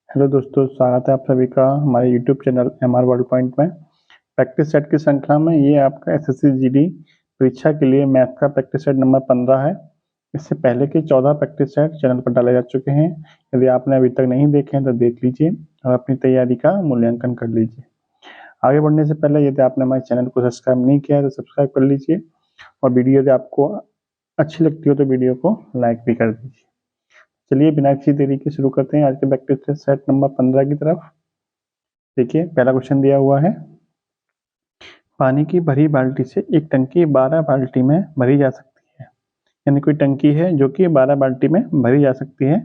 Hello दोस्तों, स्वागत है आप सभी का हमारे YouTube channel MR world point में। प्रैक्टिस सेट की श्रृंखला में ये आपका एसएससी जीडी परीक्षा के लिए मैथ का प्रैक्टिस सेट नंबर 15 है। इससे पहले के 14 प्रैक्टिस सेट चैनल पर डाले जा चुके हैं। यदि आपने अभी तक नहीं देखे हैं तो देख लीजिए और अपनी तैयारी का मूल्यांकन कर लीजिए। आगे बढ़ने से पहले यदि आपने हमारे चैनल को सब्सक्राइब नहीं किया है तो सब्सक्राइब कर लीजिए और वीडियो यदि आपको अच्छी लगती हो तो वीडियो को लाइक भी कर दीजिए। चलिए बिना किसी देरी के शुरू करते हैं आज के प्रैक्टिस सेट नंबर 15 की तरफ। देखिए पहला क्वेश्चन दिया हुआ है, पानी की भरी बाल्टी से एक टंकी 12 बाल्टी में भरी जा सकती है। यानी कोई टंकी है जो कि 12 बाल्टी में भरी जा सकती है,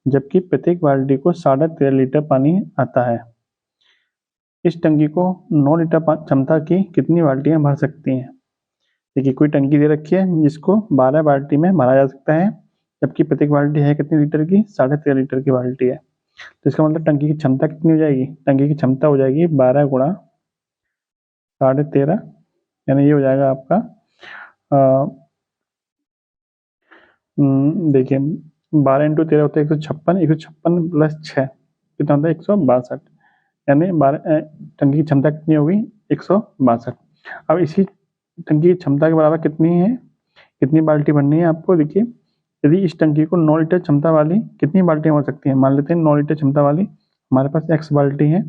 जबकि प्रत्येक बाल्टी को 13.5 लीटर पानी आता है। इस टंकी को 9 लीटर क्षमता की कितनी बाल्टियां भर सकती हैं। देखिए कोई टंकी दे रखी है जिसको 12 बाल्टी में भरा जा सकता है, जबकि प्रत्येक बाल्टी है कितनी लीटर की, 13.5 लीटर की बाल्टी है। तो इसका मतलब टंकी की क्षमता कितनी हो जाएगी, टंकी की क्षमता हो जाएगी 12 गुणा 13.5, यानी ये हो जाएगा आपका देखिए 12 इंटू 13 होता है 156, 156 प्लस 6 कितना होता है 162, यानी 12 टंकी की क्षमता कितनी होगी 162। अब इसी टंकी की क्षमता के बराबर कितनी है, कितनी बाल्टी भरनी है आपको। देखिए यदि इस टंकी को 9 लीटर क्षमता वाली कितनी बाल्टियां हो सकती हैं, मान लेते हैं 9 लीटर क्षमता वाली हमारे पास x बाल्टी है,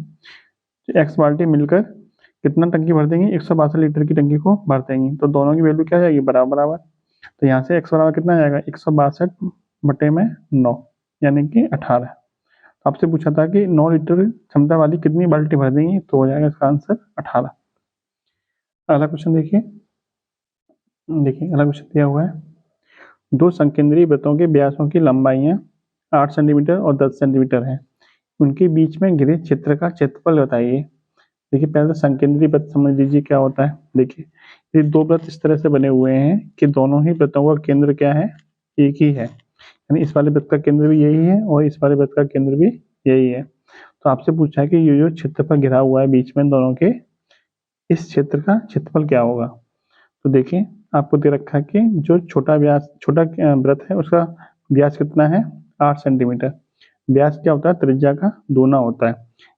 एक्स बाल्टी मिलकर कितना टंकी भर देंगी, 162 लीटर की टंकी को भर देंगी। तो दोनों की वैल्यू क्या जाएगी, बराबर बराबर। तो यहाँ से x बराबर कितना जाएगा 162 बटे में 9, यानी कि 18। आपसे पूछा था कि 9 लीटर क्षमता वाली कितनी बाल्टी भर देंगी, तो हो जाएगा इसका आंसर 18। अगला क्वेश्चन देखिए अगला क्वेश्चन दिया हुआ है, दो संकेंद्रीय वृत्तों के व्यासों की लंबाइयाँ 8 सेंटीमीटर और 10 सेंटीमीटर है, उनके बीच में घिरे क्षेत्र का क्षेत्रफल बताइए। देखिए पहले तो संकेंद्रीय वृत्त समझ लीजिए क्या होता है। देखिए ये दो वृत्त इस तरह से बने हुए हैं कि दोनों ही वृत्तों का केंद्र क्या है, एक ही है, यानी इस वाले वृत्त का केंद्र भी यही है और इस वाले वृत्त का केंद्र भी यही है। तो आपसे पूछा है कि ये जो क्षेत्रफल घिरा हुआ है बीच में दोनों के, इस क्षेत्र का क्षेत्रफल क्या होगा। तो देखिए आपको दे रखा है कि जो छोटा वृत्त है उसका व्यास कितना है 8 सेंटीमीटर। व्यास क्या होता है, त्रिज्या का दूना होता है,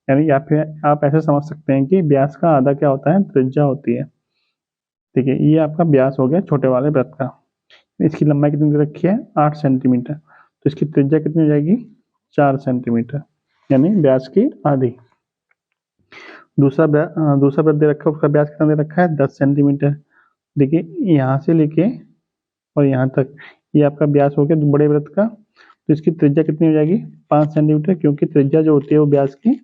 यानी या फिर आप ऐसे समझ सकते हैं कि व्यास का आधा क्या होता है, त्रिज्या होती है। देखिए ये आपका व्यास हो गया छोटे वाले वृत्त का। इसकी लंबाई कितनी दे रखी है 8 सेंटीमीटर, तो इसकी त्रिज्या कितनी हो जाएगी 4 सेंटीमीटर, यानी व्यास की आधी। दूसरा वृत्त दे रखा है, उसका व्यास कितना दे रखा है 10 सेंटीमीटर। देखिए यहाँ से लेके और यहाँ तक ये आपका व्यास हो गया बड़े वृत्त का, तो इसकी त्रिज्या कितनी हो जाएगी 5 सेंटीमीटर, क्योंकि त्रिज्या जो होती है वो व्यास की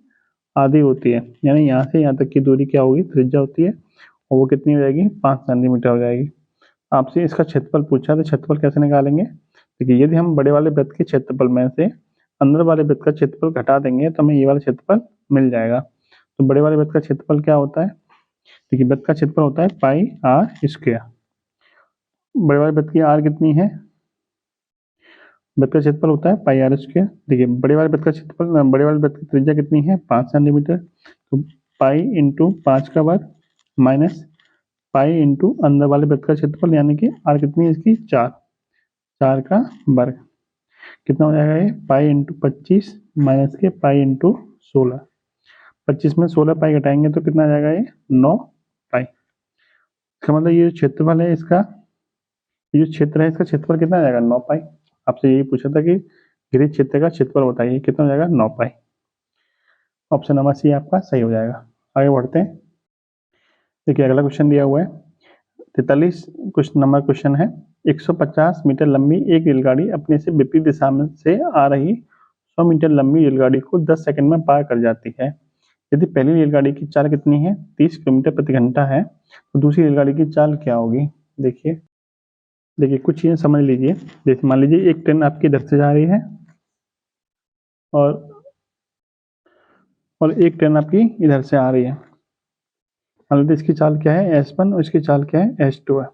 आधी होती है, यानी यहाँ से यहाँ तक की दूरी क्या होगी, त्रिज्या होती है, और वो कितनी हो जाएगी 5 सेंटीमीटर हो जाएगी। आपसे इसका क्षेत्रफल पूछा, तो क्षेत्रफल कैसे निकालेंगे। देखिए यदि हम बड़े वाले वृत्त के क्षेत्रफल में से अंदर वाले वृत्त का क्षेत्रफल घटा देंगे तो हमें ये वाला क्षेत्रफल मिल जाएगा। तो बड़े वाले वृत्त का क्षेत्रफल क्या होता है, देखिए वृत्त का क्षेत्रफल होता है पाई आर स्क्वायर। बड़े वाले वृत्त की आर कितनी है, वृत्त का क्षेत्रफल होता है पाई आर स्क्वायर। देखिए बड़े वाले वृत्त का क्षेत्रफल, बड़े वाले वृत्त की त्रिज्या कितनी है 5 सेंटीमीटर, तो पाई इंटू 5 का वर्ग माइनस पाई इंटू अंदर वाले वृत्त का क्षेत्रफल, यानी कि आर कितनी है इसकी 4 का वर्ग। कितना हो जाएगा ये पाई इंटू 25 माइनस के पाई इंटू 16। 25 में 16 पाई घटाएंगे तो कितना आ जाएगा ये 9 पाई। इसका मतलब ये जो क्षेत्रफल है इसका, ये जो क्षेत्र है इसका क्षेत्रफल कितना आ जाएगा 9 पाई। आपसे यही पूछा था कि घिरे क्षेत्र का क्षेत्रफल बताइए, कितना हो जाएगा 9 पाई। ऑप्शन नंबर सी आपका सही हो जाएगा। आगे बढ़ते हैं। देखिए अगला क्वेश्चन दिया हुआ है 43 कुछ नंबर क्वेश्चन है, 150 मीटर लंबी एक रेलगाड़ी अपने से विपरीत दिशा में से आ रही 100 मीटर लंबी रेलगाड़ी को 10 सेकंड में पार कर जाती है। यदि पहली रेलगाड़ी की चाल कितनी है 30 किलोमीटर प्रति घंटा है, तो दूसरी रेलगाड़ी की चाल क्या होगी। देखिए कुछ चीजें समझ लीजिए। जैसे मान लीजिए एक ट्रेन आपकी इधर से जा रही है और एक ट्रेन आपकी इधर से आ रही है। मान लीजिए इसकी चाल क्या है S1 और इसकी चाल क्या है S2 है।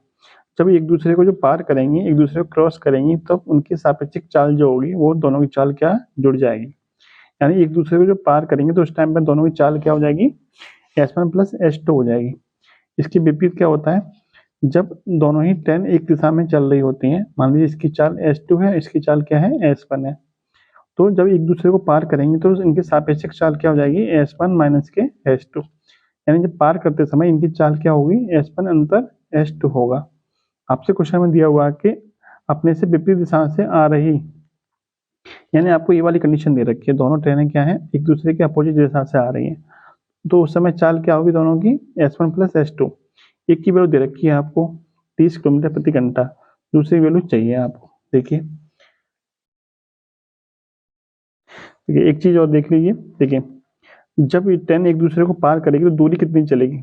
जब एक दूसरे को जो पार करेंगी, एक दूसरे को क्रॉस करेंगी, तब उनकी सापेक्षिक चाल जो होगी वो दोनों की चाल क्या जुड़ जाएगी। यानी एक दूसरे को जो पार करेंगे तो उस टाइम पर दोनों की चाल क्या हो जाएगी S1 प्लस S2 हो जाएगी। इसके विपरीत क्या होता है, जब दोनों ही ट्रेन एक दिशा में चल रही होती हैं, मान लीजिए इसकी चाल S2 है, इसकी चाल क्या है S1 है, तो जब एक दूसरे को पार करेंगे तो इनकी सापेक्षिक चाल क्या हो जाएगी, S1 माइनस के S2, यानी जब पार करते समय इनकी चाल क्या होगी, S1 अंतर S2 होगा। आपसे क्वेश्चन में दिया हुआ कि अपने से विपरीत दिशा से आ रही, यानी आपको ये वाली कंडीशन दे रखी है, दोनों ट्रेनें क्या है, एक दूसरे के अपोजिट दिशा से आ रही हैं, तो उस समय चाल क्या होगी दोनों की, S1 प्लस S2। एक की वैल्यू दे रखी है आपको 30 किलोमीटर प्रति घंटा, दूसरी वैल्यू चाहिए आपको। देखिए एक चीज और देख लीजिए, देखिए जब ये ट्रेन एक दूसरे को पार करेगी तो दूरी कितनी चलेगी,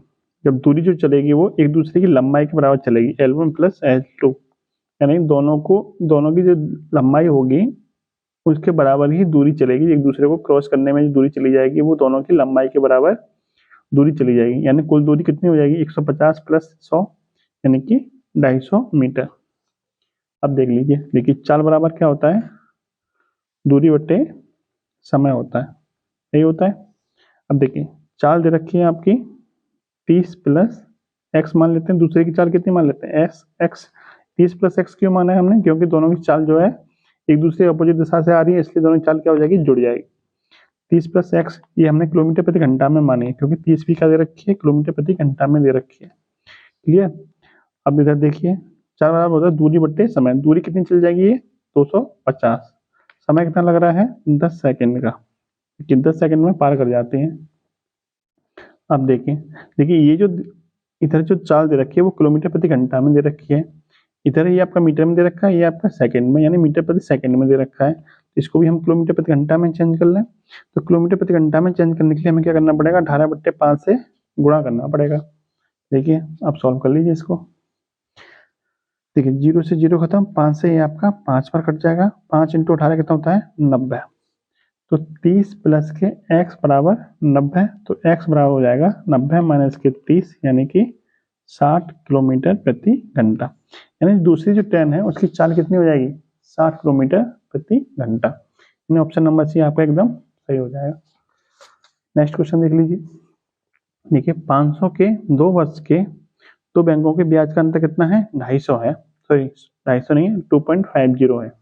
जब दूरी जो चलेगी वो एक दूसरे की लंबाई के बराबर चलेगी, L1 प्लस L2, यानी दोनों की जो लंबाई होगी उसके बराबर ही दूरी चलेगी, एक दूसरे को क्रॉस करने में जो दूरी चली जाएगी वो दोनों की लंबाई के बराबर दूरी चली जाएगी, यानी कुल दूरी कितनी हो जाएगी, 150 प्लस 100 यानी कि 250 मीटर। अब देख लीजिए, देखिए चाल बराबर क्या होता है, दूरी बटे समय होता है, यही होता है। अब देखिए चाल दे रखी है आपकी 30 प्लस एक्स मान लेते हैं, दूसरे की चाल कितनी मान लेते हैं, एक्स। 30 प्लस एक्स क्यों माना है हमने, क्योंकि दोनों की चाल जो है एक दूसरे अपोजिट दिशा से आ रही है, इसलिए दोनों की चाल क्या हो जाएगी, जुड़ जाएगी। 30 प्लस एक्स ये हमने किलोमीटर प्रति घंटा में मानी है, क्योंकि 30 भी क्या दे रखी है, किलोमीटर प्रति घंटा में दे रखी है। क्लियर। अब इधर देखिए चाल बराबर होता है दूरी बट्टे समय, दूरी कितनी चल जाएगी, ये 250, समय कितना लग रहा है, 10 सेकेंड का, 10 सेकेंड में पार कर जाते हैं। अब देखिए ये जो इधर जो चाल दे रखी है वो किलोमीटर प्रति घंटा में दे रखी है, इधर ये आपका मीटर में दे रखा है, ये आपका सेकंड में यानी मीटर प्रति सेकंड में दे रखा है, तो इसको भी हम किलोमीटर प्रति घंटा में चेंज कर लें। तो किलोमीटर प्रति घंटा में चेंज करने के लिए हमें क्या करना पड़ेगा, 18/5 से गुणा करना पड़ेगा। देखिए आप सॉल्व कर लीजिए इसको। देखिए 0 से 0 खत्म, 5 से ये आपका 5 बार कट जाएगा, 5 इंटू 18 कितना होता है, 90। तो 30 प्लस के x बराबर 90, तो x बराबर हो जाएगा 90 माइनस के 30 यानी कि 60 किलोमीटर प्रति घंटा, यानी दूसरी जो ट्रेन है उसकी चाल कितनी हो जाएगी, 60 किलोमीटर प्रति घंटा, यानी ऑप्शन नंबर सी आपका एकदम सही हो जाएगा। नेक्स्ट क्वेश्चन देख लीजिए। देखिए 500 के 2 वर्ष के 2 बैंकों के ब्याज का अंतर कितना है, 250 है, सॉरी 250 नहीं है, 2.50 है।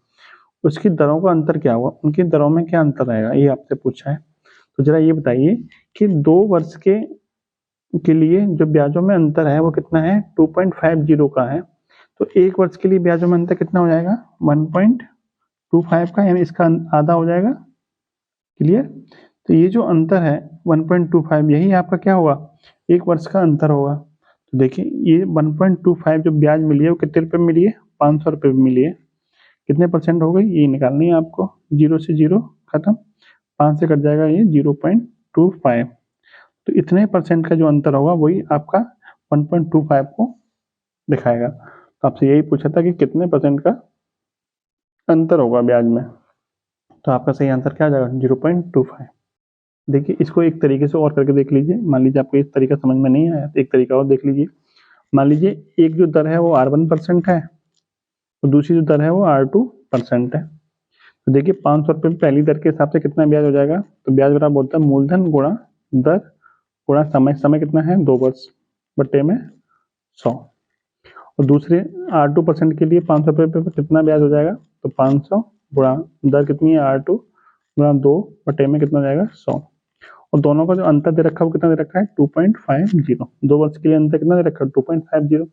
उसकी दरों का अंतर क्या हुआ, उनकी दरों में क्या अंतर आएगा, ये आपसे पूछा है। तो जरा ये बताइए कि 2 वर्ष के लिए जो ब्याजों में अंतर है वो कितना है, 2.50 का है, तो 1 वर्ष के लिए ब्याजों में अंतर कितना हो जाएगा, 1.25 का, यानी इसका आधा हो जाएगा। क्लियर। तो ये जो अंतर है 1.25 यही आपका क्या होगा, 1 वर्ष का अंतर होगा। तो देखिए ये 1.25 जो ब्याज मिली है वो कितने रुपए में मिली है, 500 रुपये में मिली है, कितने परसेंट हो गई, ये निकालनी है आपको, 0 से 0 खत्म, 5 से कट जाएगा ये 0.25, तो इतने परसेंट का जो अंतर होगा वही आपका 1.25 को दिखाएगा। तो आपसे यही पूछा था कि कितने परसेंट का अंतर होगा ब्याज में, तो आपका सही आंसर क्या आ जाएगा, 0.25। देखिए इसको एक तरीके से और करके देख लीजिए, मान लीजिए आपको इस तरीका समझ में नहीं आया तो एक तरीका और देख लीजिए। मान लीजिए एक जो दर है वो R1% है, तो दूसरी जो दर है वो R2% है। तो देखिए 500 रुपये पहली दर के हिसाब से कितना ब्याज हो जाएगा, तो ब्याज बराबर बोलता है मूलधन गुणा दर गुणा समय, समय कितना है 2 वर्ष बटे में 100, और दूसरे R2% के लिए 500 रुपये पे कितना ब्याज हो जाएगा, तो 500 गुणा दर कितनी है R2 गुणा 2 बटे में कितना जाएगा 100, और दोनों का जो अंतर दे रखा है वो कितना दे रखा है 2.50, 2 वर्ष के लिए अंतर कितना दे रखा है 2.50।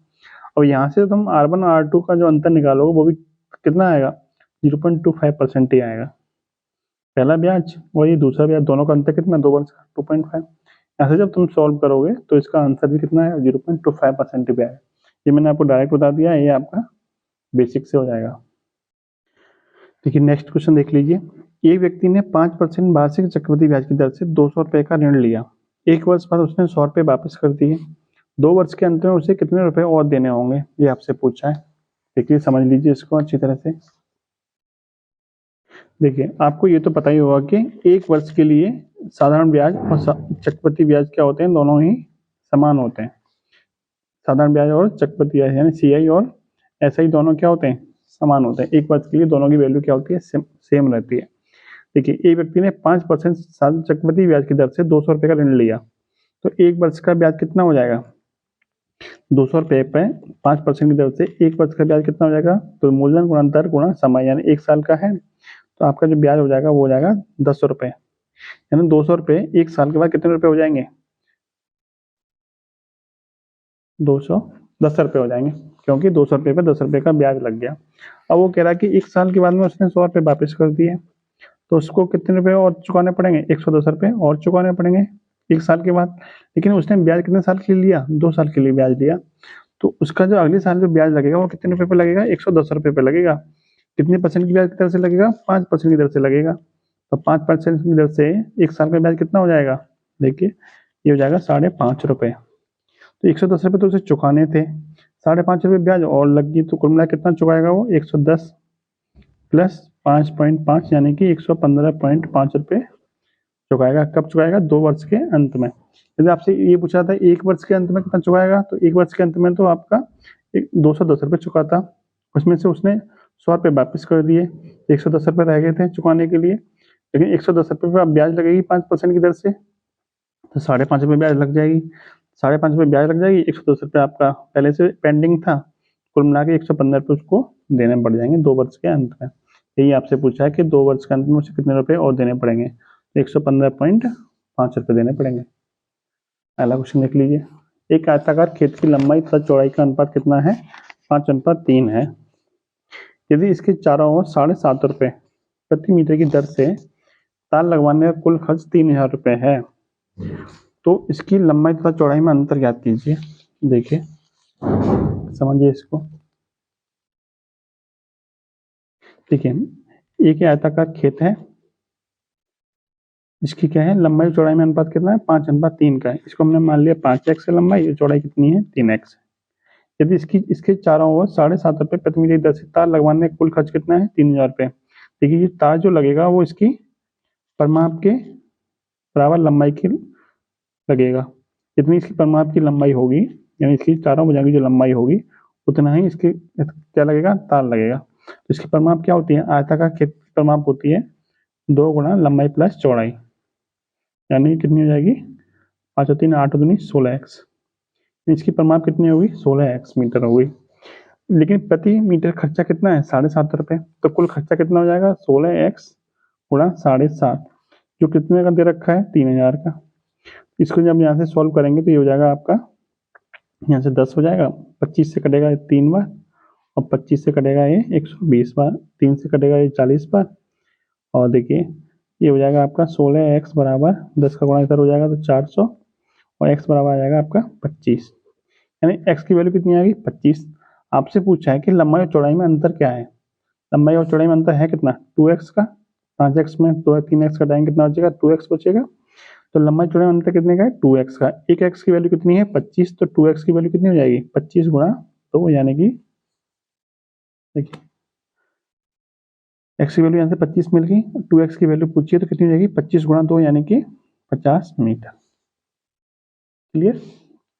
और यहाँ से तुम R1 और R2 का जो अंतर निकालोगे वो भी कितना आएगा, 0.25% ही आएगा, पहला ब्याज और ये दूसरा ब्याज, दोनों का अंतर कितना 2 वर्ष का 2.5। ऐसे जब तुम सॉल्व करोगे तो इसका आंसर भी कितना है 0.25% भी आएगा। ये मैंने आपको डायरेक्ट बता दिया, ये आपका बेसिक से हो जाएगा। देखिए नेक्स्ट क्वेश्चन देख लीजिए। एक व्यक्ति ने 5% वार्षिक चक्रवृद्धि ब्याज की दर से 200 रुपए का ऋण लिया, 1 वर्ष बाद उसने 100 रुपए वापस कर दिए, 2 वर्ष के अंत में उसे कितने रुपए और देने होंगे, ये आपसे पूछा है। देखिए समझ लीजिए इसको अच्छी तरह से। देखिए आपको ये तो पता ही होगा कि 1 वर्ष के लिए साधारण ब्याज और चक्रवृद्धि ब्याज क्या होते हैं, दोनों ही समान होते हैं। साधारण ब्याज और चक्रवृद्धि ब्याज यानी CI और SI दोनों क्या होते हैं, समान होते हैं। 1 वर्ष के लिए दोनों की वैल्यू क्या होती है, सेम रहती है। देखिए एक व्यक्ति ने 5% चक्रवृद्धि ब्याज की दर से 200 रुपए का ऋण लिया, तो 1 वर्ष का ब्याज कितना हो जाएगा, 200 रुपए पे 5% की दर से 1 वर्ष का ब्याज कितना हो जाएगा, तो मूलधन गुणा दर गुणा समय, यानी 1 साल का है तो आपका जो ब्याज हो जाएगा वो हो जाएगा 10 रुपये, यानी 200 रुपये 1 साल के बाद कितने रुपये हो जाएंगे? 210 रुपये हो जाएंगे, क्योंकि 200 रुपये पे 10 रुपये का ब्याज लग गया। अब वो कह रहा है कि 1 साल के बाद में उसने 100 रुपये वापस कर दिए, तो उसको कितने रुपये और चुकाने पड़ेंगे? 110 रुपये और चुकाने पड़ेंगे 1 साल के बाद। लेकिन उसने ब्याज कितने साल के लिए लिया? 2 साल के लिए ब्याज लिया, तो उसका जो अगले साल जो ब्याज लगेगा वो कितने रुपये पे लगेगा? 110 रुपये पे लगेगा। कितनी परसेंट की ब्याज की दर से लगेगा? 5% की दर से लगेगा। तो 5% की दर से 1 साल का ब्याज कितना हो जाएगा? देखिए ये हो जाएगा 5.5 रुपये। तो 110 रुपये तो उसे चुकाने थे, 5.5 रुपये ब्याज और लग गई, तो कुल मिला कितना चुकाएगा वो? 110 प्लस 5.5 यानी कि 115.5 रुपये चुकाएगा। कब चुकाएगा? 2 वर्ष के अंत में। यदि आपसे ये पूछा था 1 वर्ष के अंत में कितना चुकाएगा, तो 1 वर्ष के अंत में तो आपका 210 रुपये चुकाता, उसमें से उसने 100 रुपये वापस कर दिए, 110 रुपये रह गए थे चुकाने के लिए। लेकिन 110 रुपये पर ब्याज लगेगी 5% की दर से, तो 5.5 रुपये ब्याज लग जाएगी। 5.5 रुपये ब्याज लग जाएगी, 110 रुपये आपका पहले से पेंडिंग था, कुल मिला के 115 रुपये उसको देने पड़ जाएंगे 2 वर्ष के अंत में। यही आपसे पूछा है कि 2 वर्ष के अंत में उसे कितने रुपये और देने पड़ेंगे? 115.5 रुपये देने पड़ेंगे। अगला क्वेश्चन देख लीजिए। एक आयताकार खेत की लंबाई तथा चौड़ाई का अनुपात कितना है? 5:3 है। यदि इसके चारों ओर 7.5 रुपये प्रति मीटर की दर से तार लगवाने का कुल खर्च 3000 रुपये है, तो इसकी लंबाई तथा चौड़ाई में अंतर ज्ञात कीजिए। देखिए समझिए इसको। देखिए एक आयताकार खेत है, इसकी क्या है लंबाई चौड़ाई में अनुपात कितना है? 5:3 का है। इसको हमने मान लिया 5x है लंबाई, चौड़ाई कितनी है? 3x। यदि इसके चारों ओर 7.5 रुपये प्रति मीटर दर से तार लगवाने का कुल खर्च कितना है? 3000 रुपये। देखिए ये तार जो लगेगा वो इसकी परिमाप के बराबर लंबाई की लगेगा। जितनी इसकी परिमाप की लंबाई होगी, यानी इसकी चारों भुजाओं की जो लंबाई होगी, उतना ही इसके क्या लगेगा? तार लगेगा। तो इसकी परिमाप क्या होती है? आयताकार खेत की परिमाप होती है 2 गुणा लंबाई प्लस चौड़ाई, यानी कितनी हो जाएगी? 5 और 3 8 दूनी 16x। इसकी परिमाप कितनी होगी? 16x मीटर होगी। लेकिन प्रति मीटर खर्चा कितना है? 7.5 रुपये। तो कुल खर्चा कितना हो जाएगा? 16x गुणा 7.5, जो कितने का दे रखा है? 3000 का। इसको जब यहाँ से सॉल्व करेंगे तो ये हो जाएगा आपका, यहाँ से 10 हो जाएगा, 25 से कटेगा ये 3 बार, और 25 से कटेगा ये 120 बार, 3 से कटेगा ये 40 बार, और देखिए ये हो जाएगा आपका 16x बराबर 10 का गुणा इधर हो जाएगा तो 400, और x बराबर आ जाएगा आपका 25, यानी x की वैल्यू कितनी आएगी? 25। आपसे पूछा है कि लंबाई और चौड़ाई में अंतर क्या है? लंबाई और चौड़ाई में अंतर है कितना? 2x का। 5x में 3x कटाएंगे कितना बचेगा? 2x बचेगा। तो लंबाई चौड़ाई में अंतर कितने का है? 2x का। एक x की वैल्यू कितनी है? 25, तो 2x की वैल्यू कितनी हो जाएगी? 25 गुणा 2, यानी कि देखिए x की वैल्यू यहाँ से 25 मिल गई, 2x की वैल्यू पूछिए तो कितनी हो जाएगी? 25 गुणा 2 यानी कि 50 मीटर। क्लियर?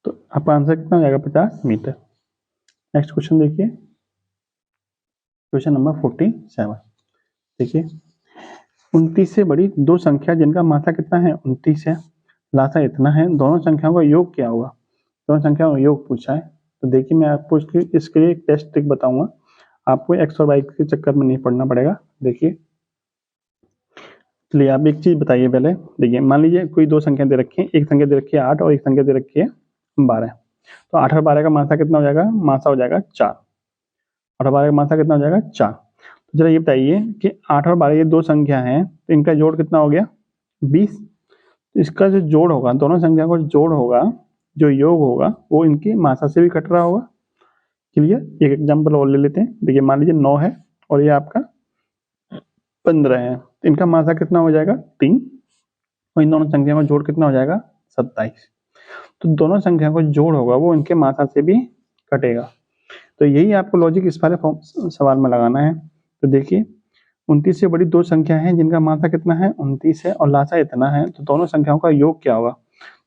तो आपका आंसर कितना हो जाएगा? 50 मीटर। नेक्स्ट क्वेश्चन देखिए, क्वेश्चन नंबर 47। देखिए 29 से बड़ी दो संख्या जिनका मात्रा कितना है? 29 है, लासा इतना है, दोनों संख्याओं का योग क्या होगा? दोनों संख्याओं का योग पूछा है। तो देखिए मैं आपको इसके लिए एक टेस्ट ट्रिक बताऊंगा, आपको एक्स और वाई के चक्कर में नहीं पड़ना पड़ेगा। देखिए चलिए आप एक चीज बताइए पहले। देखिए मान लीजिए कोई दो संख्या दे रखी है, एक संख्या दे रखी है 8 और एक संख्या दे रखी है 12। तो 8 और 12 का मासा कितना हो जाएगा? मासा हो जाएगा 4। 8 और 12 का मासा कितना हो जाएगा? 4। तो जरा ये बताइए कि 8 और 12 ये दो संख्या हैं, तो इनका जोड़ कितना हो गया? 20। तो इसका जो जोड़ होगा, दोनों संख्या का जोड़ होगा, जो योग होगा वो इनकी मासा से भी कट रहा होगा। क्लियर? एक एग्जाम्पल और ले लेते हैं। देखिए मान लीजिए 9 है और ये आपका 15 है, तो इनका मासा कितना हो जाएगा? 3, और इन दोनों संख्या का जोड़ कितना हो जाएगा? 27। तो दोनों संख्या का जोड़ होगा वो इनके मासा से भी कटेगा। तो यही आपको लॉजिक इस वाले सवाल में लगाना है। तो देखिए 29 से बड़ी दो संख्या है जिनका मासा कितना है? 29 है, और लासा इतना है, तो दोनों संख्याओं का योग क्या होगा?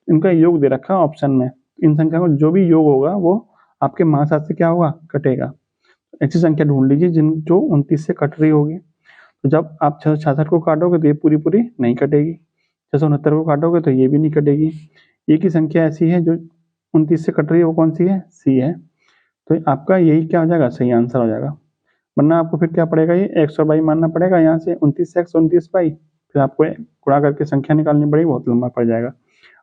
इनका योग दे रखा है ऑप्शन में। इन संख्या का जो भी योग होगा वो आपके मासा से क्या होगा? कटेगा। ऐसी संख्या ढूंढ लीजिए जो 29 से कट रही होगी। तो जब आप 666 को काटोगे तो ये पूरी पूरी नहीं कटेगी, 669 को काटोगे तो ये भी नहीं कटेगी। एक ही संख्या ऐसी है जो 29 से कट रही है, वो कौन सी है? सी है। तो आपका यही क्या हो जाएगा? सही आंसर हो जाएगा। वरना आपको फिर क्या पड़ेगा, ये एक्स और वाई मानना पड़ेगा। यहाँ से 29x 29y, फिर आपको गुणा करके संख्या निकालनी पड़ेगी, बहुत लंबा पड़ जाएगा।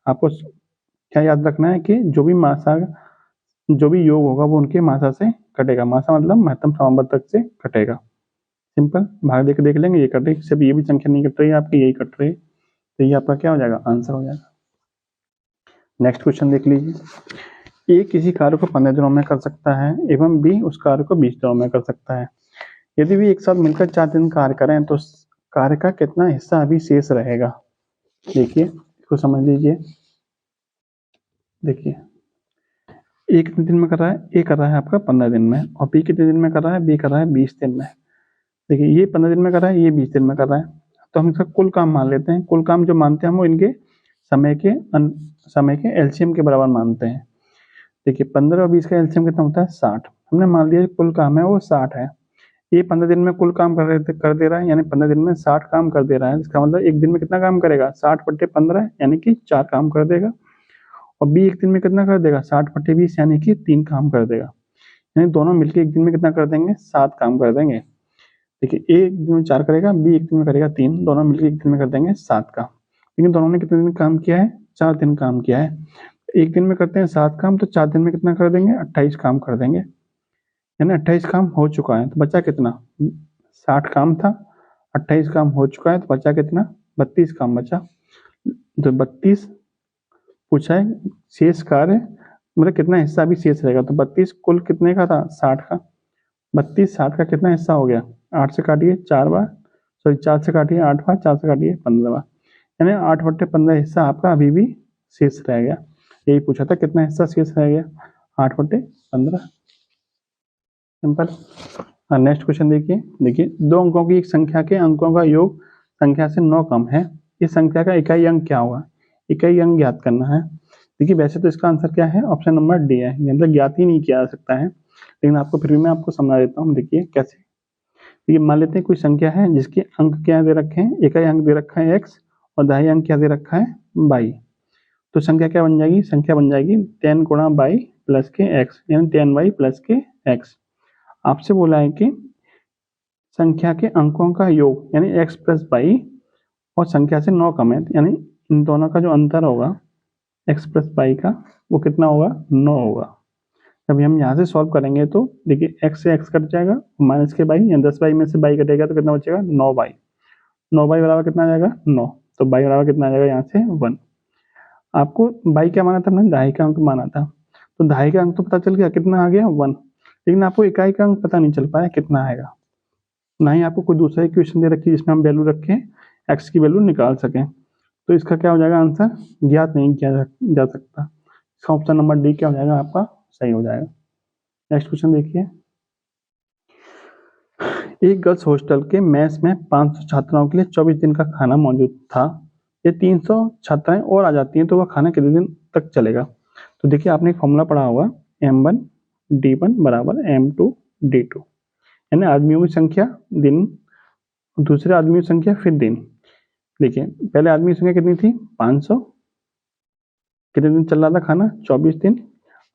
आपको क्या याद रखना है कि जो भी योग होगा वो उनके मासा से कटेगा। मासा मतलब महत्तम समावर्तक से कटेगा। सिंपल, भाग देके देख लेंगे, ये कट रही, सिर्फ ये भी संख्या नहीं कट रही है आपकी, यही कट रही है, तो ये आपका क्या हो जाएगा, आंसर हो जाएगा। नेक्स्ट क्वेश्चन देख लीजिए। ए किसी कार्य को 15 दिनों में कर सकता है एवं बी उस कार्य को 20 दिनों में कर सकता है। यदि भी एक साथ मिलकर 4 दिन कार्य करें तो कार्य का कितना हिस्सा अभी शेष रहेगा। देखिए इसको समझ लीजिए। देखिए ए कितने दिन में कर रहा है, ए कर रहा है आपका 15 दिन में, और बी कितने दिन में कर रहा है, बी कर रहा है 20 दिन में। देखिए ये 15 दिन में कर रहा है, ये 20 दिन में कर रहा है, तो हम इसका कुल काम मान लेते हैं। कुल काम जो मानते हैं हम वो इनके समय के एलसीएम के बराबर मानते हैं। देखिए 15 और 20 का एलसीएम कितना होता है, 60। हमने मान लिया कुल काम है वो 60 है। ये 15 दिन में कुल काम कर दे रहा है, यानी 15 दिन में 60 काम कर दे रहा है। इसका मतलब एक दिन में कितना काम करेगा, 60/15 यानी कि 4 काम कर देगा। और बी एक दिन में कितना कर देगा, 60/20 यानी कि 3 काम कर देगा। यानी दोनों मिलकर एक दिन में कितना कर देंगे, 7 काम कर देंगे। देखिए ए एक दिन में 4 करेगा, बी एक दिन में करेगा 3, दोनों मिलकर एक दिन में कर देंगे 7 का। लेकिन दोनों ने कितने दिन काम किया है, 4 दिन काम किया है। एक दिन में करते हैं 7 काम, तो 4 दिन में कितना कर देंगे, 28 काम कर देंगे। यानी 28 काम हो चुका है, तो बचा कितना, 60 काम था, 28 काम हो चुका है, तो बचा कितना, 32 काम बचा। तो 32 पूछा है शेष कार्य, मतलब कितना हिस्सा अभी शेष रहेगा। तो 32 कुल कितने का था, 60 का। 32 60 का कितना हिस्सा हो गया, 8 से काटिए 4 बार, सॉरी 4 से काटिए 8 बार, 4 से काटिए 15 बार, यानी 8/15 हिस्सा आपका अभी भी शेष रह गया। यही पूछा था कितना हिस्सा शेष रह गया, 8/15। सिंपल। नेक्स्ट क्वेश्चन देखिए। देखिए 2 अंकों की एक संख्या के अंकों का योग संख्या से 9 कम है, इस संख्या का इकाई अंक क्या होगा। इकाई अंक ज्ञात करना है। देखिए वैसे तो इसका आंसर क्या है, ऑप्शन नंबर डी है, ये मतलब ज्ञात ही नहीं किया जा सकता है, लेकिन आपको फिर भी मैं आपको समझा देता हूँ। देखिए कैसे, ये मान लेते हैं कोई संख्या है जिसके अंक क्या दे रखे हैं, इकाई अंक दे रखा है x और दहाई अंक क्या दे रखा है y। तो संख्या क्या बन जाएगी, संख्या बन जाएगी 10 गुणा y प्लस के x, यानी 10y प्लस के x। आपसे बोला है कि संख्या के अंकों का योग यानी x प्लस y और संख्या से 9 कम है, यानी इन दोनों का जो अंतर होगा x प्लस y का वो कितना होगा, 9 होगा। जब हम यहाँ से सॉल्व करेंगे तो देखिए x से x कट जाएगा, माइनस के y, या 10y में से y कटेगा तो कितना बचेगा, 9y। 9y बराबर कितना आ जाएगा, 9। तो y बराबर कितना आ जाएगा, यहाँ से 1। आपको y क्या माना था, हमने दहाई का अंक माना था, तो दहाई का अंक तो पता चल गया कितना आ गया, 1। लेकिन आपको इकाई का अंक पता नहीं चल पाया कितना आएगा, ना ही आपको कोई दूसरा इक्वेशन दे रखी है जिसमें हम वैल्यू रखें, x की वैल्यू निकाल सकें। तो इसका क्या हो जाएगा आंसर, ज्ञात नहीं किया जा सकता। इसका ऑप्शन नंबर डी क्या हो जाएगा आपका, सही हो जाएगा। नेक्स्ट क्वेश्चन देखिए। एक गर्ल्स हॉस्टल के मेस में 500 छात्राओं के लिए 24 दिन का खाना मौजूद था। ये 300 छात्राएं और आ जाती हैं तो वह खाना कितने दिन तक चलेगा। तो देखिए आपने एक फॉर्मूला पढ़ा होगा, m1d1 बराबर m2d2, यानी आदमियों की संख्या दिन, दूसरे आदमियों की संख्या फिर दिन। देखिए पहले आदमी की संख्या कितनी थी, 500, कितने दिन चल रहा था खाना, 24 दिन।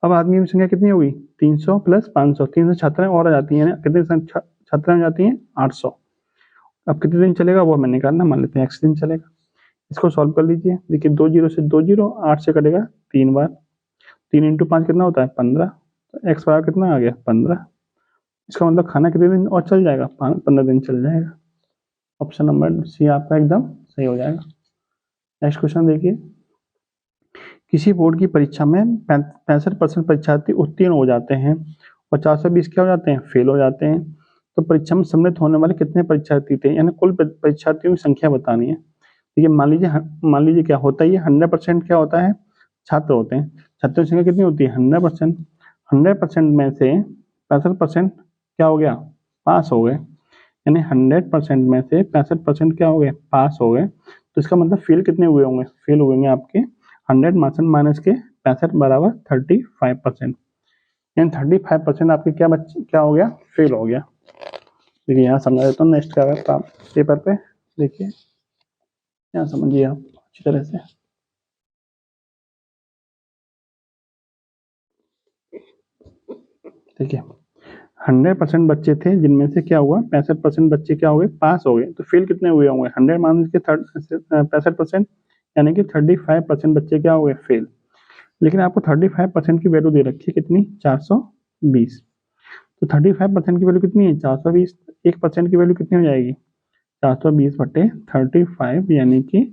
अब आदमियों की संख्या कितनी होगी, 300 प्लस 500, 300 छात्राएं और आ जाती हैं, कितनी छात्राएं हो जाती हैं, 800। अब कितने दिन चलेगा वो हमें निकालना, मान लेते हैं x दिन चलेगा। इसको सॉल्व कर लीजिए। देखिए 2 जीरो से 2 जीरो, 8 से कटेगा 3 बार, 3 इंटू 5 कितना होता है, 15। तो x बराबर कितना आ गया, 15। इसका मतलब खाना कितने दिन और चल जाएगा, 15 दिन चल जाएगा। ऑप्शन नंबर सी आपका एकदम सही हो जाएगा। नेक्स्ट क्वेश्चन देखिए। किसी बोर्ड की परीक्षा में 65% परीक्षार्थी उत्तीर्ण हो जाते हैं और 420 क्या हो जाते हैं, फेल हो जाते हैं। तो परीक्षा में सम्मिलित होने वाले कितने परीक्षार्थी थे, यानी कुल परीक्षार्थियों की संख्या बतानी है। ठीक है, मान लीजिए क्या होता है, ये 100% क्या होता है, छात्र होते हैं। छात्रों की संख्या कितनी होती है, 100%। 100% में से 65% क्या हो गया, पास हो गए, यानी 100% में से 65% क्या हो गए, पास हो गए। तो इसका मतलब फेल कितने हुए होंगे, फेल हुए आपके 100 माइनस के 65 बराबर 35%, यानी 35% आपके क्या हो गया, फेल हो गया। देखिए यहाँ समझा देता हूँ, नेक्स्ट क्या होगा पेपर पे, देखिए यहाँ समझिए आप अच्छी तरह से। देखिए 100% बच्चे थे जिनमें से क्या हुआ 65% बच्चे क्या हो गए पास हो गए, तो फेल कितने हुए होंगे 100 मान के 65%, यानी कि 35% बच्चे क्या हो गए फेल। लेकिन आपको 35% की वैल्यू दे रखी है कितनी 420, तो 35% की वैल्यू कितनी है 420, 1% की वैल्यू कितनी हो जाएगी 420/35, यानी कि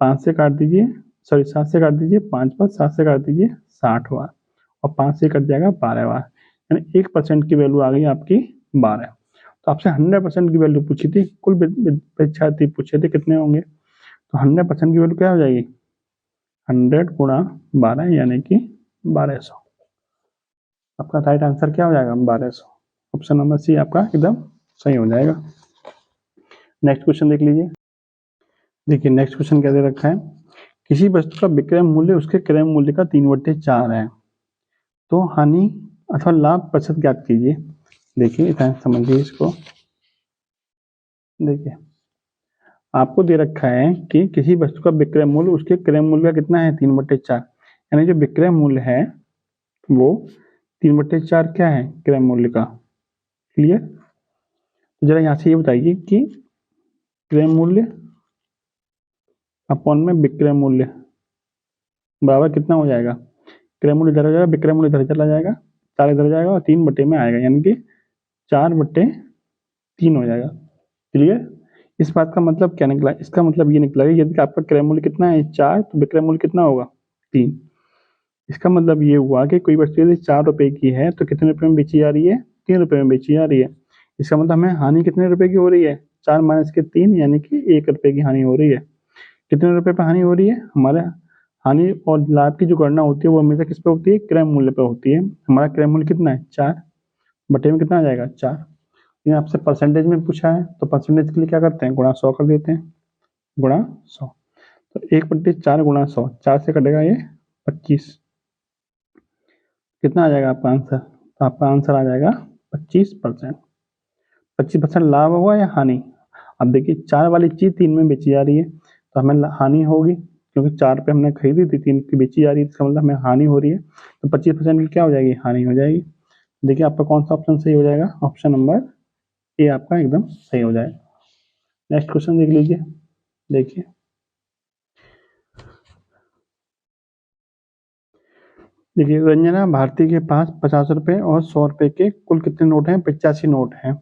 5 से काट दीजिए, सॉरी 7 से काट दीजिए, 5 बार 7 से काट दीजिए 60 बार, और 5 से कट जाएगा 12 बार, यानी 1% की वैल्यू आ गई आपकी 12। तो आपसे 100% की वैल्यू पूछी थी, कुल परीक्षार्थी पूछे थे कितने होंगे, तो 100% की वैल्यू क्या हो जाएगी 100 गुणा 12, यानी कि 1200। आपका राइट आंसर क्या हो जाएगा 1200, ऑप्शन नंबर सी आपका एकदम सही हो जाएगा। नेक्स्ट क्वेश्चन देख लीजिए। देखिए नेक्स्ट क्वेश्चन क्या दे रखा है, किसी वस्तु का विक्रय मूल्य उसके क्रय मूल्य का 3/4 है, तो हानि अथवा लाभ प्रतिशत ज्ञात कीजिए। देखिए इतना समझिए इसको। देखिए आपको दे रखा है कि किसी वस्तु का विक्रय मूल्य उसके क्रय मूल्य का कितना है 3/4, यानी जो विक्रय मूल्य है वो 3/4 क्या है क्रय मूल्य का। क्लियर। तो जरा यहाँ से ये बताइए कि क्रय मूल्य अपॉन में विक्रय मूल्य बराबर कितना हो जाएगा, क्रय मूल्य इधर हो जाएगा, विक्रय मूल्य इधर चला जाएगा, 4 इधर जाएगा और 3 बटे में आएगा, यानी कि 4/3 हो जाएगा। क्लियर। इस बात का मतलब क्या निकला, इसका मतलब ये निकला कि यदि आपका क्रय मूल्य कितना है 4, तो विक्रय मूल्य कितना होगा 3। इसका मतलब ये हुआ कि कोई वस्तु यदि 4 रुपए की है तो कितने रुपए में बेची जा रही है 3 रुपए में बेची जा रही है। इसका मतलब हमें हानि कितने रुपए की हो रही है 4 माइनस के 3, यानी कि 1 रुपए की हानि हो रही है। कितने रुपए पे हानि हो रही है, हमारे हानि और लाभ की जो गणना होती है वो हमेशा किस पे होती है क्रय मूल्य पे होती है। हमारा क्रय मूल्य कितना है 4, बटे में कितना आ जाएगा 4। ये आपसे परसेंटेज में पूछा है तो परसेंटेज के लिए क्या करते हैं गुणा 100 कर देते हैं, गुणा 100, तो 1/4 गुणा 100, 4 से कटेगा ये 25, कितना आ जाएगा आपका आंसर, तो आपका आंसर आ जाएगा 25%। 25% लाभ हुआ या हानि। अब देखिए 4 वाली चीज 3 में बेची जा रही है तो हमें हानि होगी, क्योंकि 4 पे हमने खरीदी थी 3 की बेची जा रही है, इसका मतलब हमें हानि हो रही है, तो 25% की क्या हो जाएगी हानि हो जाएगी। देखिए आपका कौन सा ऑप्शन सही हो जाएगा, ऑप्शन नंबर ए आपका एकदम सही हो जाएगा। नेक्स्ट क्वेश्चन देख लीजिए। देखिए देखिए रंजना भारती के पास 50 रुपए और 100 रुपए के कुल कितने नोट हैं 85 नोट हैं।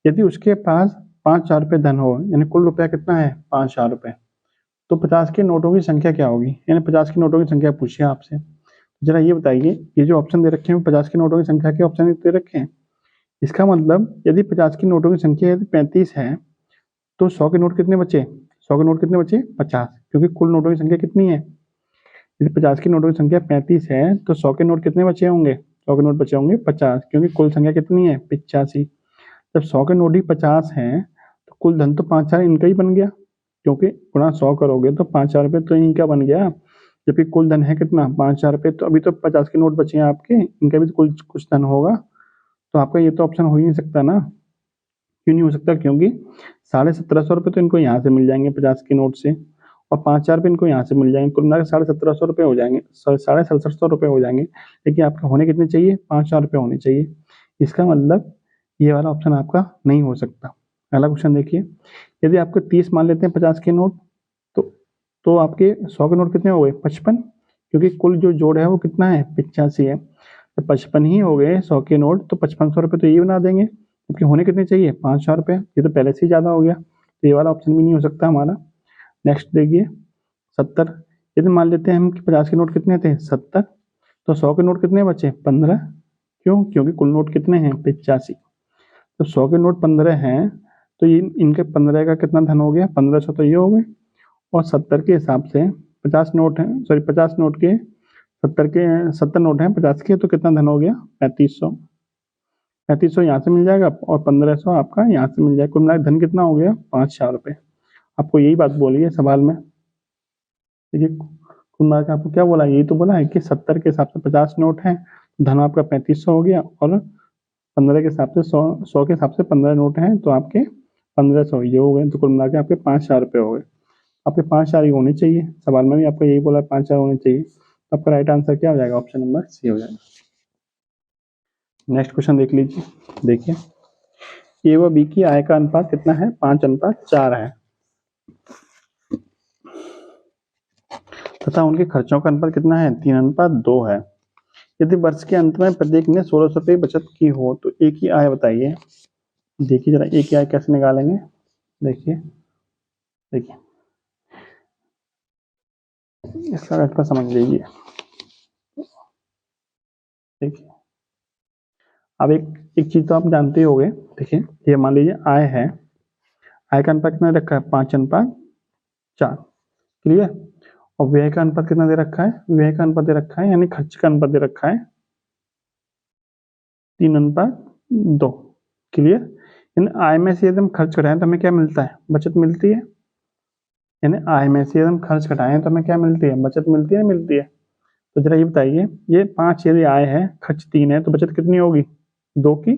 यदि उसके पास 5,000 रुपए धन हो, यानी कुल रुपया कितना है 5,000 रुपए, तो 50 के नोटों की संख्या क्या होगी, यानी 50 के नोटों की संख्या पूछी है आपसे। जरा ये बताइए ये जो ऑप्शन दे रखे हैं 50 के नोटों की संख्या के ऑप्शन दे रखे हैं, इसका मतलब यदि 50 की नोटों की संख्या यदि 35 है तो 100 के नोट कितने बचे, 100 के नोट कितने बचे 50, क्योंकि कुल नोटों की संख्या कितनी है, यदि 50 की नोटों की संख्या 35 है तो 100 के नोट कितने बचे होंगे, 100 के नोट बचे होंगे 50, क्योंकि कुल संख्या कितनी है 85। जब 100 के नोट ही 50 हैं तो कुल धन तो 5,000 इनका ही बन गया, क्योंकि गुणा 100 करोगे तो 5,000 रुपये तो इनका बन गया, जबकि कुल धन है कितना 5,000 रुपये, तो अभी तो 50 के नोट बचे हैं आपके, इनका भी तो कुल कुछ धन होगा, तो आपका ये तो ऑप्शन हो ही नहीं सकता ना। क्यों नहीं हो सकता, क्योंकि 1750 रुपये तो इनको यहाँ से मिल जाएंगे 50 के नोट से, और 5,000 रुपये इनको यहाँ से मिल जाएंगे, कुल मिलाकर 1750 रुपये हो जाएंगे, 6750 रुपये हो जाएंगे, लेकिन आपके होने कितने चाहिए 5,000 रुपये होने चाहिए। इसका मतलब ये वाला ऑप्शन आपका नहीं हो सकता। अगला क्वेश्चन देखिए, यदि आपको 30 मान लेते हैं 50 के नोट, तो तो आपके 100 के नोट कितने हो गए 55, क्योंकि कुल जो जोड़ है वो कितना है 85 है, तो 55 ही हो गए 100 के नोट, तो 5500 रुपये तो ये बना देंगे, क्योंकि होने कितने चाहिए 5,000 रुपये, ये तो पहले से ही ज़्यादा हो गया, तो ये वाला ऑप्शन भी नहीं हो सकता हमारा। नेक्स्ट देखिए 70, यदि मान लेते हैं हम कि 50 के नोट कितने थे 70, तो 100 के नोट कितने बचे 15, क्यों, क्योंकि कुल नोट कितने हैं 85, तो 100 के नोट 15 हैं, तो ये इनके 15 का कितना धन हो गया 1500, तो ये हो गए, और 70 के हिसाब से 50 नोट हैं, सॉरी 50 नोट के 70 नोट हैं 50 के, तो कितना धन हो गया 3500, 3500 यहाँ से मिल जाएगा और 1500 आपका यहाँ से मिल जाएगा, कुल मिलाकर धन कितना हो गया 5,000 रुपये। आपको यही बात बोली है सवाल में, देखिए कुल मिलाकर आपको क्या बोला, यही तो बोला है कि 70 के हिसाब से 50 नोट हैं, धन आपका 3500 हो गया, और 15 के हिसाब से 100 के हिसाब से 15 नोट हैं तो आपके 1500 ये हो गए, तो कुल मिला के आपके 5,000 रुपये हो गए। आपके 5,000 ही होने चाहिए, सवाल में भी आपको यही बोला 5,000 होने चाहिए, तो आपका राइट आंसर क्या हो जाएगा, ऑप्शन नंबर सी हो जाएगा। नेक्स्ट क्वेश्चन देख लीजिए। देखिए ए व बी की आय का अनुपात कितना है? 5:4 है तथा उनके खर्चों का अनुपात कितना है? 3:2 है। यदि वर्ष के अंत में प्रत्येक ने 1600 रुपये बचत की हो तो ए की आय बताइए। देखिए जरा ए की आय कैसे निकालेंगे। देखिए देखिए इसका अर्थ समझ लीजिए। देखिए अब एक चीज तो आप जानते ही होंगे। देखिए ये मान लीजिए आय है, आय का अनुपात कितना रखा है? 5:4। क्लियर। और व्यय का अनुपात कितना दे रखा है? व्यय का अनुपात दे रखा है यानी खर्च का अनुपात दे रखा है 3:2। क्लियर। यानी आय में से यदि हम खर्च घटाएं तो हमें क्या मिलता है? बचत मिलती है। यानी आय में से यदि हम खर्च घटाएं तो हमें क्या मिलती है? बचत मिलती है, मिलती है। तो जरा ये बताइए, ये 5 यदि आय है, खर्च 3 है, तो बचत कितनी होगी? 2 की।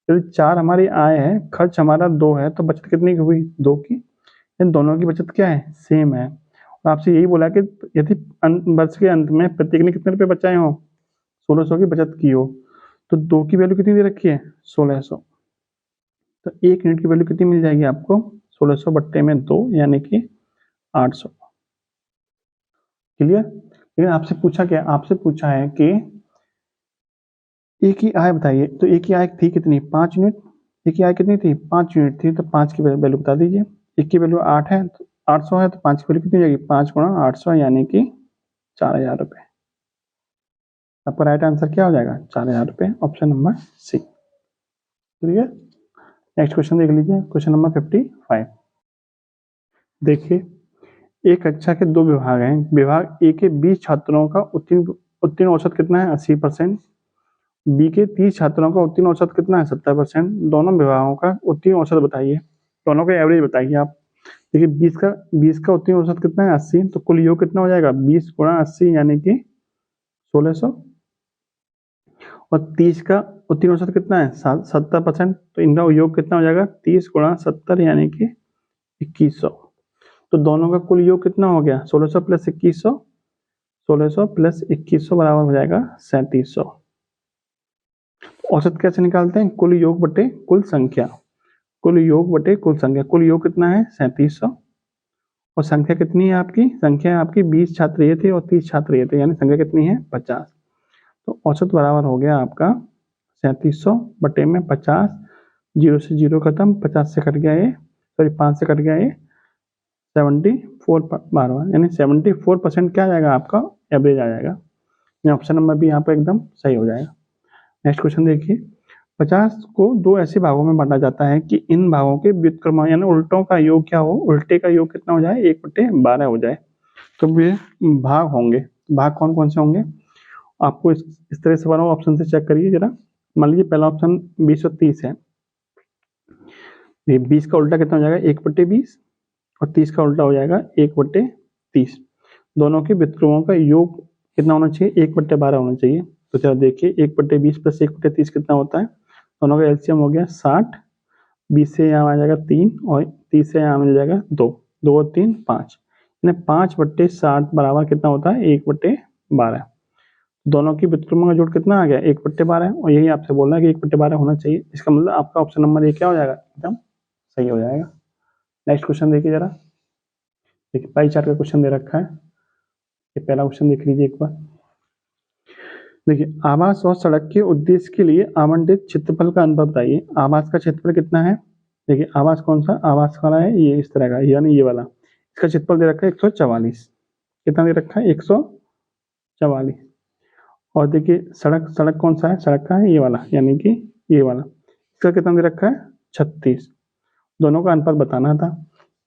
यदि 4 हमारी आय है, खर्च हमारा 2 है, तो बचत कितनी की हुई? 2 की। इन दोनों की बचत क्या है? सेम है। और आपसे यही बोला कि यदि वर्ष के अंत में प्रत्येक ने कितने रुपए बचाए हो? 1600 की बचत की हो, तो 2 की वैल्यू कितनी दे रखी है? 1600। तो 1 यूनिट की वैल्यू कितनी मिल जाएगी आपको? 1600 बट्टे में 2 यानी कि 800। क्लियर। लेकिन आपसे पूछा क्या? आपसे पूछा है कि ए की आय बताइए। तो ए की आय थी कितनी? 5 यूनिट। ए की आय कितनी थी? 5 यूनिट थी। तो 5 की वैल्यू बता दीजिए। एक की वैल्यू 8 है, तो 800 है, तो 5 की वैल्यू कितनी हो जाएगी? 5 गुणा 800 यानी कि 4000 रुपये। आपका राइट आंसर क्या हो जाएगा? 4000 रुपये, option number C. Clear. Next question देख लीजिए, क्वेश्चन नंबर 55। देखिए एक कक्षा के 2 विभाग हैं। विभाग ए के 20 छात्रों का उत्तीर्ण औसत कितना है? 80%। बी के 30 छात्रों का उत्तीर्ण औसत कितना है? 70%। दोनों विभागों का उत्तीर्ण औसत बताइए, दोनों का एवरेज बताइए आप। देखिए 20 का उत्तीर्ण औसत कितना है? 80। तो कुल योग कितना हो जाएगा? 20 गुणा 80 यानी कि 1600। और 30 का उत्तीर्ण औसत कितना है? 70%। तो इनका योग कितना हो जाएगा? 30 गुणा 70 यानी कि 2100। तो दोनों का कुल योग कितना हो गया? 1600 प्लस 2100। 1600 प्लस 2100 बराबर हो जाएगा 3700। औसत कैसे निकालते हैं? कुल योग बटे कुल संख्या। कुल योग बटे कुल संख्या। कुल योग कितना है? 3700। और संख्या कितनी है आपकी? संख्या है आपकी 20 छात्र ये थे और 30 छात्र ये थे, यानी संख्या कितनी है? 50। तो औसत बराबर हो गया आपका 3700 बटे में 50। 0 से 0 खत्म, 50 से कट गया ये, सॉरी 5 से कट गया ये, 74 बारवा, यानी 74% क्या आ जाएगा आपका? एवरेज आ जाएगा। ऑप्शन नंबर भी यहाँ पर एकदम सही हो जाएगा। नेक्स्ट क्वेश्चन देखिए। 50 को 2 ऐसे भागों में बांटा जाता है कि इन भागों के व्युत्क्रम यानी उल्टों का योग क्या हो? उल्टे का योग कितना हो जाए? 1/12 हो जाए। तो वे भाग होंगे। भाग कौन कौन से होंगे? आपको इस तरह से बना ऑप्शन से चेक करिए जरा। मान लीजिए पहला ऑप्शन 20 और 30 है। 20 का उल्टा कितना हो जाएगा? 1/20। और 30 का उल्टा हो जाएगा 1/30। दोनों के व्युत्क्रमों का योग कितना होना चाहिए? 1/12 होना चाहिए। तो चलो देखिए 1/20 प्लस 1/30 कितना होता है? दोनों का एलसीएम हो गया 60। 20 से यहाँ आ जाएगा 3 और 30 से यहाँ मिल जाएगा 2। 2 और 3 5, यानी 5/60 बराबर कितना होता है? 1/12। दोनों की व्युत्क्रमों का जोड़ कितना आ गया? 1/12। और यही आपसे बोल रहा है कि 1/12 होना चाहिए। इसका मतलब आपका ऑप्शन नंबर ए क्या हो जाएगा? एकदम सही हो जाएगा। नेक्स्ट क्वेश्चन देखिए जरा। देखिए पाई चार्ट का क्वेश्चन दे रखा है। ये पहला क्वेश्चन देख लीजिए एक बार। देखिए आवास और सड़क के उद्देश्य के लिए आवंटित क्षेत्रफल का अनुपात बताइए। आवास का क्षेत्रफल कितना है? देखिए आवास कौन सा आवास वाला है? ये इस तरह का, यानी ये वाला। इसका क्षेत्रफल दे रखा है 144। कितना दे रखा है? 144। और देखिए सड़क, सड़क कौन सा है? सड़क का है ये वाला, यानी कि ये वाला। इसका कितना दे रखा है? 36। दोनों का अनुपात बताना था।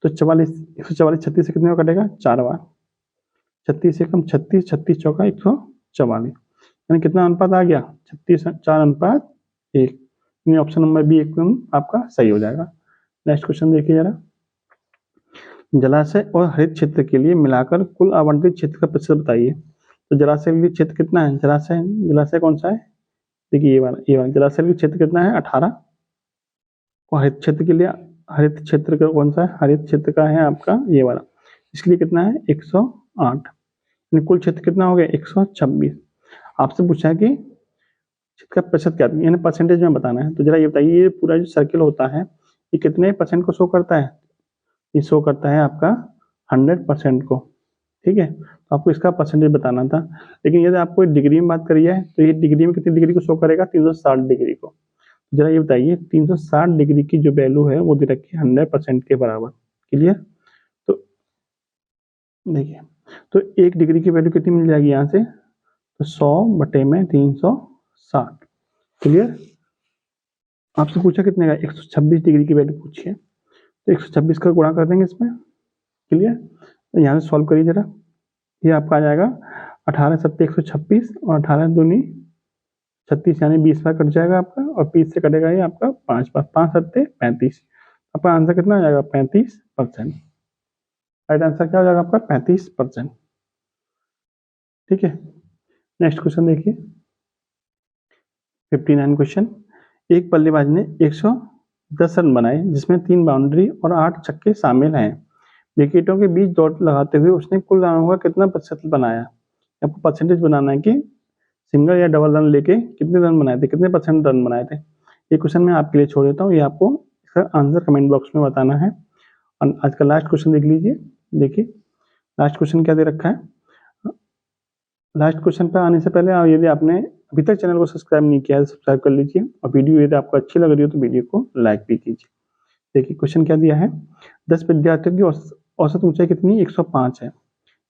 तो 44, 144 36 से कितने कटेगा? 4 बार। 36 से कम 36, 36 चौका 144, यानी कितना अनुपात आ गया? 36:4:1। ऑप्शन नंबर बी एकदम आपका सही हो जाएगा। नेक्स्ट क्वेश्चन देखिए जरा। जलाशय और हरित क्षेत्र के लिए मिलाकर कुल आवंटित क्षेत्र का प्रतिशत बताइए। तो जलाशय के लिए क्षेत्र कितना है? जलाशय, जलाशय कौन सा है? देखिए ये वाला, ये वाला जलाशय के क्षेत्र कितना है? 18। और हरित क्षेत्र के लिए, हरित क्षेत्र का कौन सा है? हरित क्षेत्र का है आपका ये वाला। इसके लिए कितना है? 108। कुल क्षेत्र कितना हो गया? 126। आपसे पूछा है कि इसका प्रतिशत क्या यानी परसेंटेज में बताना है। तो जरा ये बताइए, ये पूरा जो सर्किल होता है ये कितने परसेंट को शो करता है? ये शो करता है आपका 100% को, ठीक है। तो आपको इसका परसेंटेज बताना था। लेकिन यदि आपको डिग्री में बात करी है तो ये डिग्री में कितनी डिग्री को शो करेगा? 360 डिग्री को। जरा ये बताइए 360 डिग्री की जो वैल्यू है वो दे रखी है 100% के बराबर। क्लियर? तो देखिए, तो 1 डिग्री की वैल्यू कितनी मिल जाएगी यहाँ से? तो 100/360। क्लियर? आपसे पूछा कितने का? 126 डिग्री की वैल्यू पूछी है, तो 126 का गुणा कर देंगे इसमें। क्लियर? तो यहाँ से सॉल्व करिए जरा। ये आपका आ जाएगा 18 सत्ते 126 और 18 दूनी 36 यानी 20 बार कट जाएगा आपका, और 20 से कटेगा ये आपका 5 बार, 5 सत्ते 35। आपका आंसर कितना आ जाएगा? 35%। राइट आंसर क्या हो जाएगा आपका? 35%। ठीक है, नेक्स्ट क्वेश्चन देखिए 59 क्वेश्चन। एक बल्लेबाज ने 110 रन बनाए जिसमें 3 बाउंड्री और 8 छक्के शामिल हैं। विकेटों के बीच दौड़ लगाते हुए उसने कुल रनों का कितना प्रतिशत बनाया? आपको परसेंटेज बनाना है कि सिंगल या डबल रन लेके कितने रन बनाए थे, कितने परसेंट रन बनाए थे। ये क्वेश्चन मैं आपके लिए छोड़ देता हूँ, ये आपको इसका आंसर कमेंट बॉक्स में बताना है। और आज का लास्ट क्वेश्चन देख लीजिए। देखिए लास्ट क्वेश्चन क्या दे रखा है। लास्ट क्वेश्चन पर आने से पहले यदि आपने अभी तक चैनल को सब्सक्राइब नहीं किया है तो सब्सक्राइब कर लीजिए, और वीडियो यदि आपको अच्छी लग रही हो तो वीडियो को लाइक भी कीजिए। देखिए क्वेश्चन क्या दिया है। 10 विद्यार्थियों की औसत ऊंचाई कितनी? 105 है।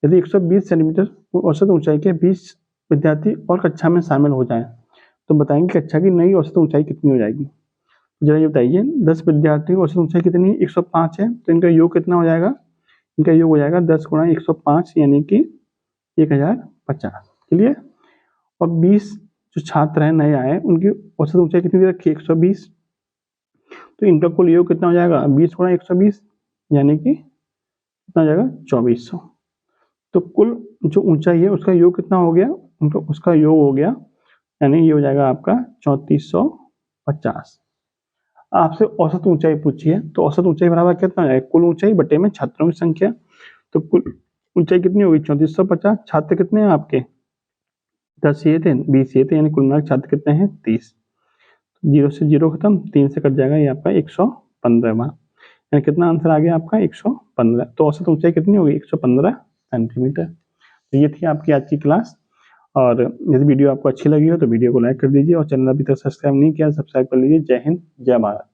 यदि 120 सेंटीमीटर औसत ऊंचाई के 20 विद्यार्थी और कक्षा में शामिल हो जाएं तो बताएंगे कक्षा की नई औसत ऊंचाई कितनी हो जाएगी। जरा ये बताइए 10 विद्यार्थियों की औसत ऊंचाई कितनी है? 105 है, तो इनका योग कितना हो जाएगा? इनका योग हो जाएगा 10 गुणा 105 यानी कि 1050। क्लियर? और 20 जो छात्र हैं नए आए उनकी औसत ऊंचाई कितनी दे रखी है? 120। तो इनका कुल योग कितना हो जाएगा? 20 गुणा 120 यानी कि कितना हो जाएगा? 2400। तो कुल जो ऊंचाई है उसका योग कितना हो गया? उनका उसका योग हो गया यानी ये हो जाएगा आपका 3450। आपसे औसत ऊंचाई पूछी है तो औसत ऊंचाई बराबर कितना हो जाएगा? कुल ऊंचाई बटे में छात्रों की संख्या। तो कुल ऊंचाई कितनी होगी? 3450। छात्र कितने हैं आपके? 10 ये थे, 20 ये थे, यानी कुल मिलाकर छात्र कितने हैं? 30। 0 से 0 खत्म, 3 से कट जाएगा ये आपका 115। यानी कितना आंसर आ गया आपका? 115। तो औसत ऊंचाई कितनी होगी? 115 सेंटीमीटर। तो ये थी आपकी आज की क्लास। और यदि वीडियो आपको अच्छी लगी हो तो वीडियो को लाइक कर दीजिए, और चैनल अभी तक सब्सक्राइब नहीं किया सब्सक्राइब कर लीजिए। जय हिंद, जय भारत।